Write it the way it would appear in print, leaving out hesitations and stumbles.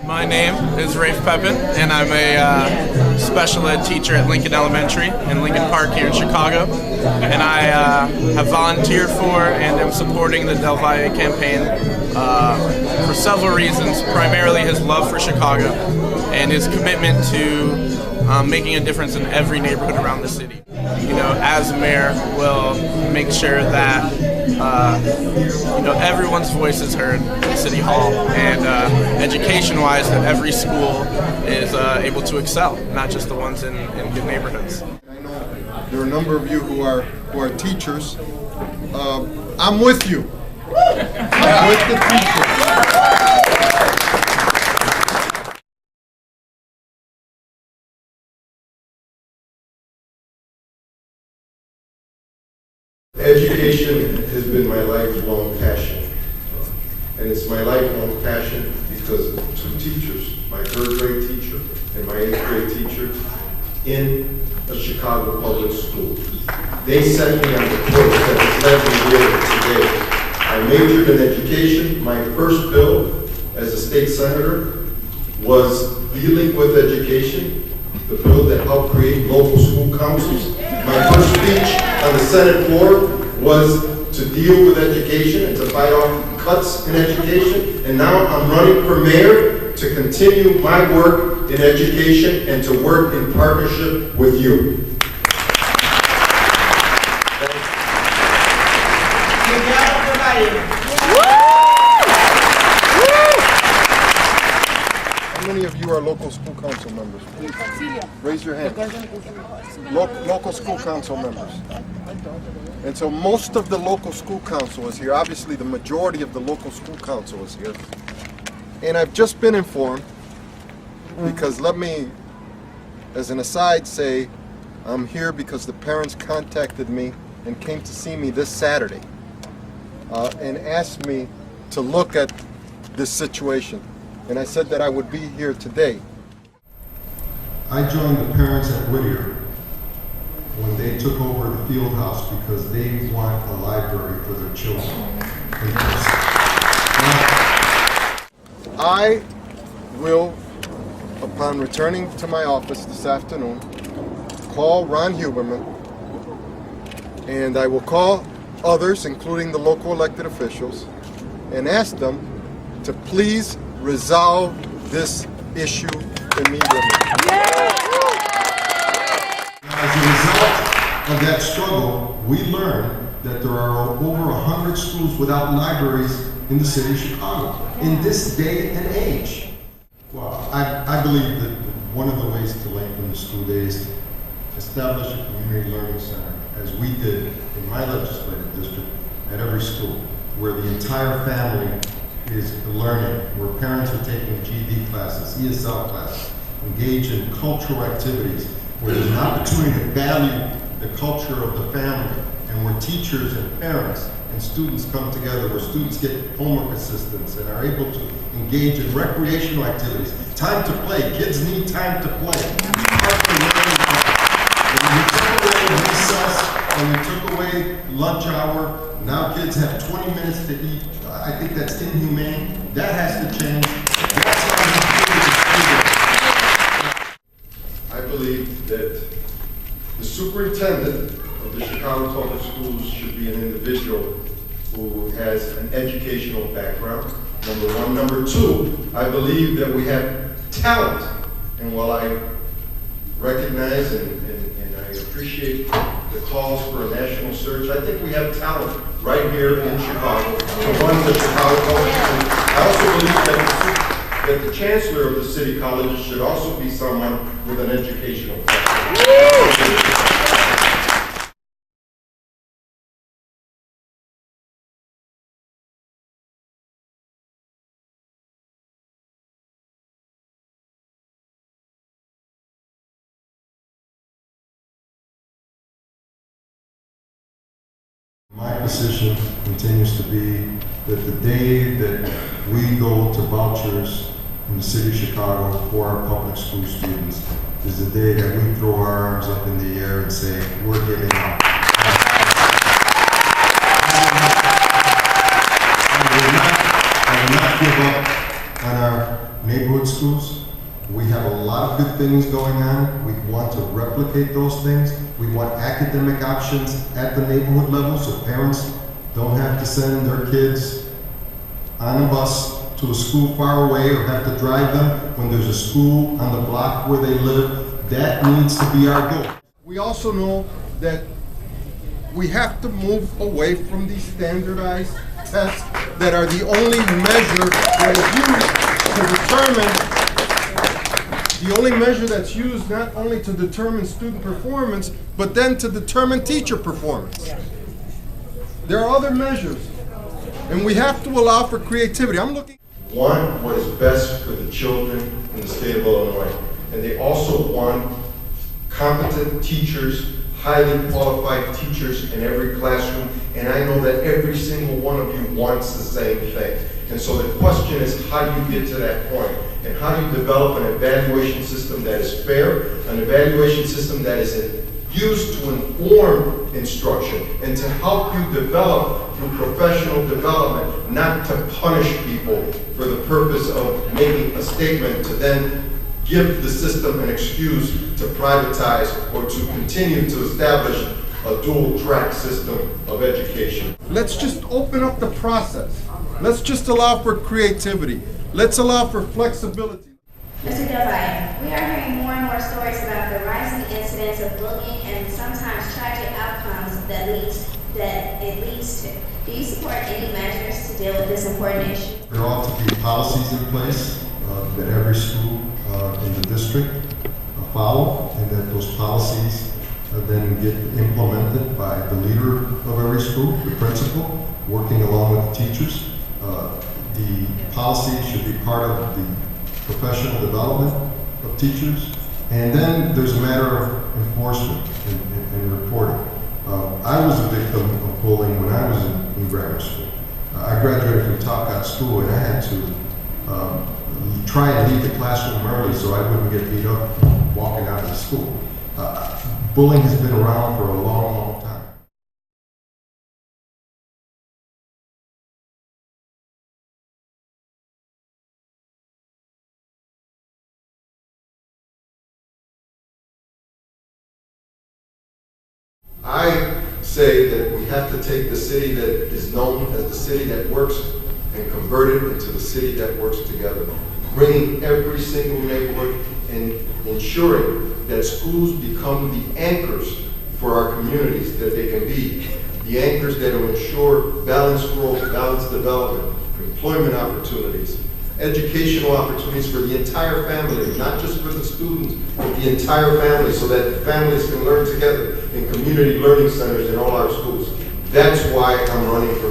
My name is Rafe Pepin, and I'm a special ed teacher at Lincoln Elementary in Lincoln Park here in Chicago. And I have volunteered for and am supporting the Del Valle campaign for several reasons, primarily his love for Chicago and his commitment to making a difference in every neighborhood around the city. You know, as mayor, will make sure that everyone's voice is heard in City Hall, and education-wise, that every school is able to excel, not just the ones in good neighborhoods. I know there are a number of you who are teachers. I'm with you. I'm with the teachers. Education has been my lifelong passion, and it's my lifelong passion because of two teachers, my third grade teacher and my eighth grade teacher in a Chicago public school. They set me on the course that has led me here today. I majored in education. My first bill as a state senator was dealing with education, the bill that helped create local school councils. My first speech on the Senate floor was to deal with education and to fight off cuts in education. And now I'm running for mayor to continue my work in education and to work in partnership with you. How many of you are local school council members? Raise your hand. Local school council members. And so most of the local school council is here. Obviously the majority of the local school council is here. And I've just been informed, because let me, as an aside, say I'm here because the parents contacted me and came to see me this Saturday and asked me to look at this situation. And I said that I would be here today. I joined the parents at Whittier when they took over the field house because they want a library for their children. I will, upon returning to my office this afternoon, call Ron Huberman, and I will call others, including the local elected officials, and ask them to please resolve this issue immediately. As a result of that struggle, we learned that there are over 100 schools without libraries in the city of Chicago in this day and age. Well, I believe that one of the ways to lengthen the school day is to establish a community learning center, as we did in my legislative district at every school, where the entire family is learning, where parents are taking GED classes, ESL classes, engage in cultural activities, where there's an opportunity to value the culture of the family, and where teachers and parents and students come together, where students get homework assistance and are able to engage in recreational activities. Time to play. Kids need time to play. When we took away recess, when we took away lunch hour, now kids have 20 minutes to eat. I think that's inhumane. That has to change. That's how I believe that the superintendent of the Chicago Public Schools should be an individual who has an educational background, number one. Number two, I believe that we have talent. And while I recognize and I appreciate the calls for a national search, I think we have talent right here in Chicago to run the Chicago Public Schools. I also believe that the chancellor of the city colleges should also be someone with an educational background. My position continues to be that the day that we go to vouchers in the city of Chicago for our public school students is the day that we throw our arms up in the air and say, we're giving up. I will not give up on our neighborhood schools. schools. We have a lot of good things going on. We want to replicate those things. We want academic options at the neighborhood level so parents don't have to send their kids on a bus to a school far away or have to drive them when there's a school on the block where they live. That needs to be our goal. We also know that we have to move away from these standardized tests that are the only measure that is used to determine, the only measure that's used not only to determine student performance, but then to determine teacher performance. There are other measures, and we have to allow for creativity. I'm looking. Want what is best for the children in the state of Illinois, and they also want competent teachers, highly qualified teachers in every classroom, and I know that every single one of you wants the same thing. And so the question is, how do you get to that point? And how do you develop an evaluation system that is fair, an evaluation system that is used to inform instruction and to help you develop through professional development, not to punish people for the purpose of making a statement to then give the system an excuse to privatize or to continue to establish a dual-track system of education. Let's just open up the process. Let's just allow for creativity. Let's allow for flexibility. Mr. Del Valle, we are hearing more and more stories about the rising incidence of bullying and sometimes tragic outcomes that it leads to. Do you support any measures to deal with this important issue? There ought to be policies in place that every school in the district follow, and that those policies then get implemented by the leader of every school, the principal, working along with the teachers. The policy should be part of the professional development of teachers, and then there's a matter of enforcement and reporting. I was a victim of bullying when I was in grammar school. I graduated from Talcott School, and I had to try and leave the classroom early so I wouldn't get beat up walking out of the school. Bullying has been around for a long, long time. I say that we have to take the city that is known as the city that works and convert it into the city that works together, bringing every single neighborhood and ensuring that schools become the anchors for our communities that they can be, the anchors that will ensure balanced growth, balanced development, employment opportunities, educational opportunities for the entire family, not just for the students, but the entire family, so that families can learn together in community learning centers in all our schools. That's why I'm running for